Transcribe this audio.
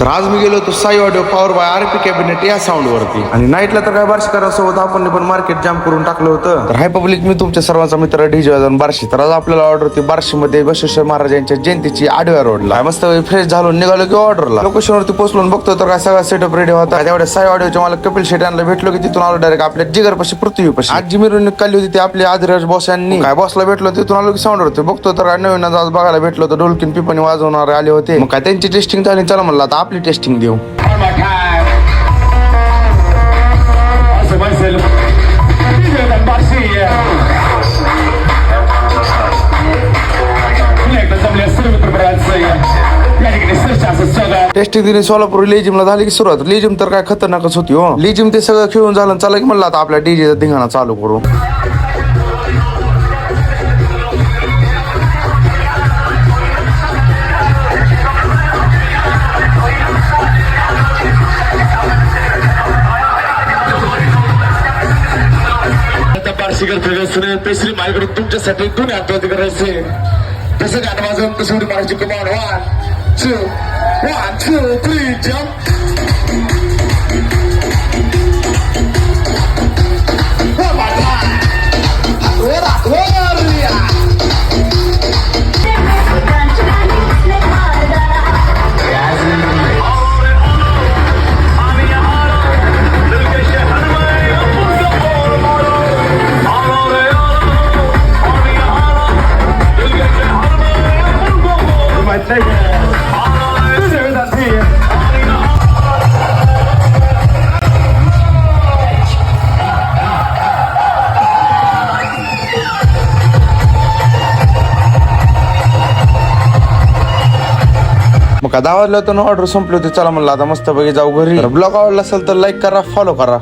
तर आज मी गेलो होतो Sai audio power by RP cabinet या साऊंड वरती. आणि नाईटला तर काय बार्शीकरांसोबत आपण पण मार्केट जाम करून टाकलं होतं. तर हाय पब्लिक, मी तुमच्या सर्वांचा मित्र डीजे बार्शी. तर आज आपल्याला ऑर्डर होती बार्शीमध्ये बसवेश्वर महाराजांच्या जयंतीची आडव्या रोडला. मस्त फ्रेश झालो निघालो की ऑर्डरला. लोकेशन वरती पोहोचलो बघतो तर काय सगळा सेटअप रेडी होता. त्यावेळेस साई ऑडिओच्या मला कपिल शेट यांना भेटलो की तिथून आलो डायरेक्ट आपल्या जिगरपाशी पृथ्वीपाशी. आज जी मिरवणूक काढली होती ती आपली आदिराज बॉस यांनी. काय बॉसला भेटलो तिथून आलो की साऊंड वरती बघतो तर काय नवीन आज बघायला भेटलो तर ढोलकीन पिपणी वाजवणारे आले होते. मग काय त्यांची टेस्टिंग झाली. चला म्हणलं आता आपली टेस्टिंग देऊ. टेस्टिंग दिली सोलापूर लेजिमला झाली की सुरुवात. लेजिम तर काय खतरनाकच होती हो. लेजिम ते सगळं खेळून झालं. चला की म्हणलं आता आपल्या डीजेचा धिंगाणा चालू करू. पेसरी माझ्याकडे तुमच्यासाठी दोन्ही हात करायचे. तसं गाणं वाजवून तसं उडी मारायची. कमान 1 2 3 जम्प. मग 10 वाजलं तर ऑर्डर संपली होती. चला म्हणलं आता मस्त पैकी जाऊ घरी. ब्लॉग आवडला असेल तर लाईक करा, फॉलो करा.